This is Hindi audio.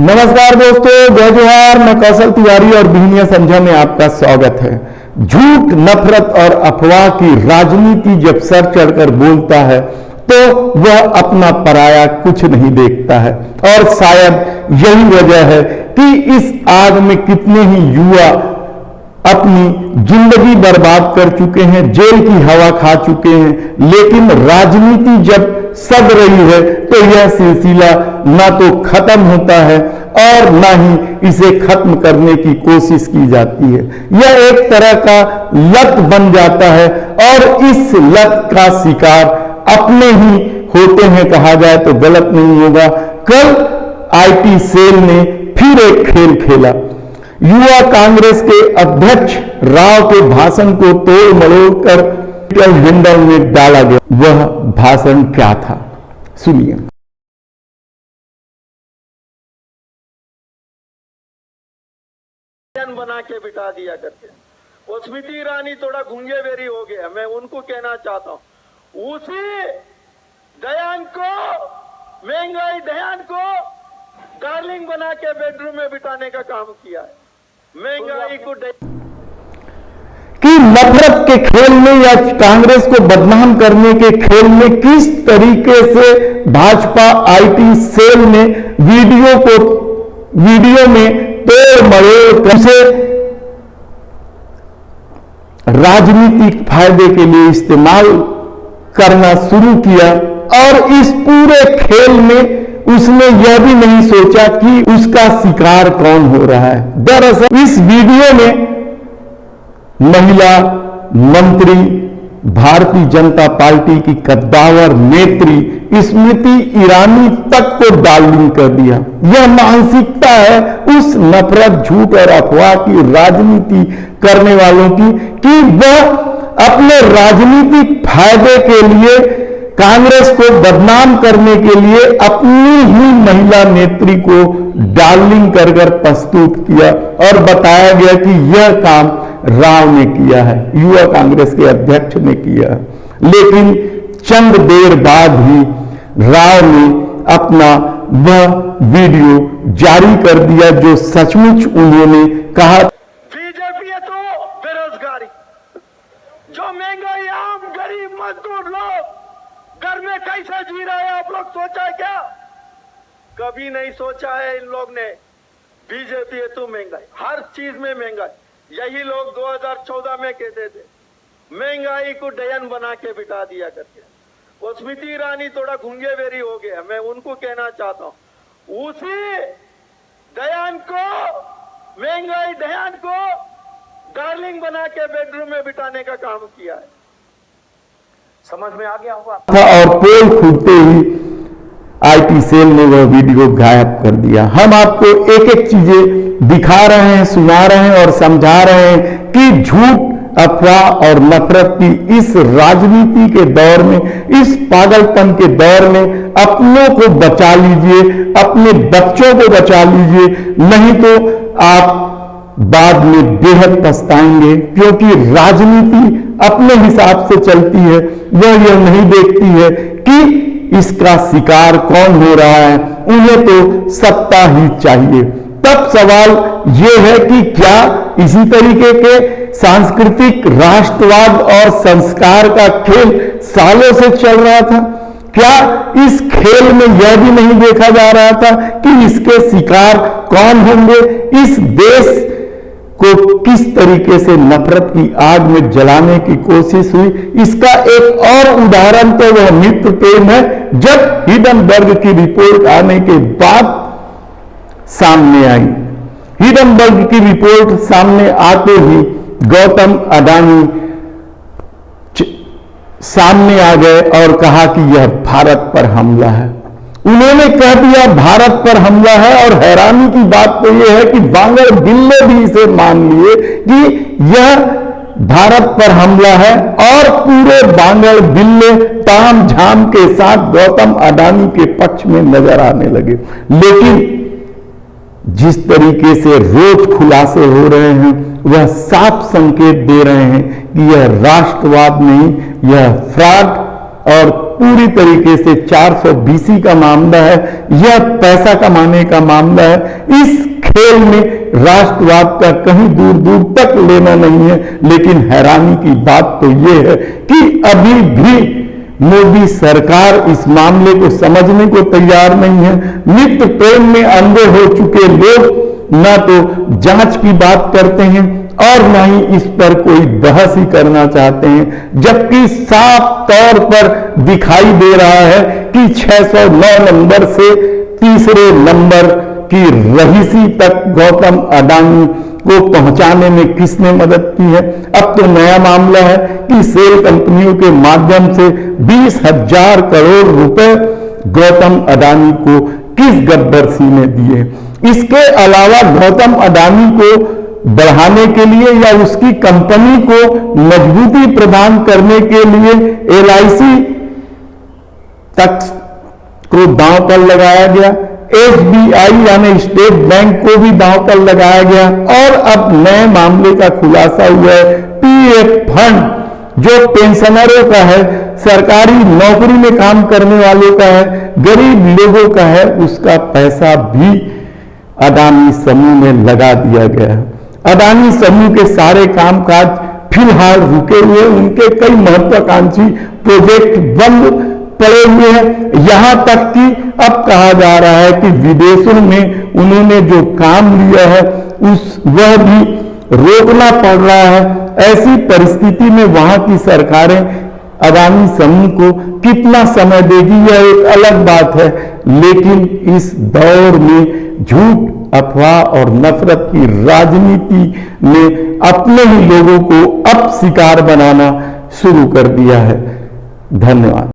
नमस्कार दोस्तों, जय जोहार। मैं कौशल तिवारी और बिहनिया समझा में आपका स्वागत है। झूठ, नफरत और अफवाह की राजनीति जब सर चढ़कर बोलता है तो वह अपना पराया कुछ नहीं देखता है। और शायद यही वजह है कि इस आग में कितने ही युवा अपनी जिंदगी बर्बाद कर चुके हैं, जेल की हवा खा चुके हैं। लेकिन राजनीति जब सद रही है तो यह सिलसिला ना तो खत्म होता है और ना ही इसे खत्म करने की कोशिश की जाती है। यह एक तरह का लत बन जाता है और इस लत का शिकार अपने ही होते हैं, कहा जाए तो गलत नहीं होगा। कल आईटी सेल ने फिर एक खेल खेला। युवा कांग्रेस के अध्यक्ष राव के भाषण को तोड़ मरोड़ कर ट्विटर हैंडल में डाला गया। वह भाषण क्या था, सुनिए। बना के बिठा दिया करके वो स्मृति ईरानी थोड़ा घूंगे बेरी हो गया। मैं उनको कहना चाहता हूं, उसी दयान को, महंगाई दयान को डार्लिंग बना के बेडरूम में बिठाने का काम किया है। महंगाई को कि नफरत के खेल में या कांग्रेस को बदनाम करने के खेल में किस तरीके से भाजपा आईटी सेल ने वीडियो में तोड़ मरोड़ कैसे राजनीतिक फायदे के लिए इस्तेमाल करना शुरू किया। और इस पूरे खेल में उसने यह भी नहीं सोचा कि उसका शिकार कौन हो रहा है। दरअसल इस वीडियो में महिला मंत्री, भारतीय जनता पार्टी की कद्दावर नेत्री स्मृति ईरानी तक को डार्लिंग कर दिया। यह मानसिकता है उस नफरत, झूठ और अफवाह की राजनीति करने वालों की कि वह अपने राजनीतिक फायदे के लिए, कांग्रेस को बदनाम करने के लिए अपनी ही महिला नेत्री को डार्लिंग कर प्रस्तुत किया और बताया गया कि यह काम राव ने किया है, युवा कांग्रेस के अध्यक्ष ने किया। लेकिन चंद देर बाद ही राव ने अपना वह वीडियो जारी कर दिया जो सचमुच उन्होंने कहा। बीजेपी है तो बेरोजगारी, जो महंगाई, आम गरीब मजदूर लोग घर में कैसे जी रहे हैं, आप लोग सोचा है क्या? कभी नहीं सोचा है इन लोग ने। बीजेपी है तो महंगाई, हर चीज में महंगाई। यही लोग 2014 में कहते थे महंगाई को डयन बना के बिठा दिया करके। वो स्मृति ईरानी थोड़ा घूंगे बेरी हो गया। मैं उनको कहना चाहता हूं, उसी दयान को, महंगाई दयान को डार्लिंग बना के बेडरूम में बिठाने का काम किया है। समझ में आ गया होगा। और पोल खुलते ही आईटी सेल ने वह वीडियो गायब कर दिया। हम आपको एक एक चीजें दिखा रहे हैं, सुना रहे हैं और समझा रहे हैं कि झूठ, अफवाह और नफरत की इस राजनीति के दौर में, इस पागलपन के दौर में अपनों को बचा लीजिए, अपने बच्चों को बचा लीजिए, नहीं तो आप बाद में बेहद पछताएंगे। क्योंकि राजनीति अपने हिसाब से चलती है, वह यह नहीं देखती है कि इसका शिकार कौन हो रहा है। उन्हें तो सत्ता ही चाहिए। तब सवाल यह है कि क्या इसी तरीके के सांस्कृतिक राष्ट्रवाद और संस्कार का खेल सालों से चल रहा था? क्या इस खेल में यह भी नहीं देखा जा रहा था कि इसके शिकार कौन होंगे? इस देश को किस तरीके से नफरत की आग में जलाने की कोशिश हुई, इसका एक और उदाहरण तो वह मित्र प्रेम है, जब हिडनबर्ग की रिपोर्ट आने के बाद सामने आई। हिडनबर्ग की रिपोर्ट सामने आते ही गौतम अडानी सामने आ गए और कहा कि यह भारत पर हमला है। उन्होंने कह दिया भारत पर हमला है। और हैरानी की बात तो यह है कि बांगड़ बिल्ले भी इसे मान लिए कि यह भारत पर हमला है और पूरे बांगड़ बिल्ले ताम झाम के साथ गौतम अडानी के पक्ष में नजर आने लगे। लेकिन जिस तरीके से रोज खुलासे हो रहे हैं, वह साफ संकेत दे रहे हैं कि यह राष्ट्रवाद नहीं, यह फ्रॉड और पूरी तरीके से 420 का मामला है। यह पैसा कमाने का मामला है। इस खेल में राष्ट्रवाद का कहीं दूर दूर तक लेना नहीं है। लेकिन हैरानी की बात तो यह है कि अभी भी मोदी सरकार इस मामले को समझने को तैयार नहीं है। मित्र प्रेम में अंधे हो चुके लोग ना तो जांच की बात करते हैं और ना ही इस पर कोई बहस ही करना चाहते हैं, जबकि साफ तौर पर दिखाई दे रहा है कि 609 नंबर से तीसरे नंबर की रहीसी तक गौतम अडानी को पहुंचाने में किसने मदद की है। अब तो नया मामला है कि सेल कंपनियों के माध्यम से 20,000 करोड़ रुपए गौतम अडानी को किस गब्बर सिंह ने दिए। इसके अलावा गौतम अडानी को बढ़ाने के लिए या उसकी कंपनी को मजबूती प्रदान करने के लिए LIC तक को दांव पर लगाया गया, SBI यानी स्टेट बैंक को भी दांव पर लगाया गया और अब नए मामले का खुलासा हुआ है PF फंड जो पेंशनरों का है, सरकारी नौकरी में काम करने वालों का है, गरीब लोगों का है, उसका पैसा भी अडानी समूह में लगा दिया गया है। अडानी समूह के सारे कामकाज फिलहाल रुके हुए, उनके कई महत्वाकांक्षी प्रोजेक्ट बंद पड़े हुए हैं। यहां तक कि अब कहा जा रहा है कि विदेशों में उन्होंने जो काम लिया है वह भी रोकना पड़ रहा है। ऐसी परिस्थिति में वहां की सरकारें अडानी समूह को कितना समय देगी यह एक अलग बात है, लेकिन इस दौर में झूठ, अफवाह और नफरत की राजनीति ने अपने ही लोगों को अब शिकार बनाना शुरू कर दिया है। धन्यवाद।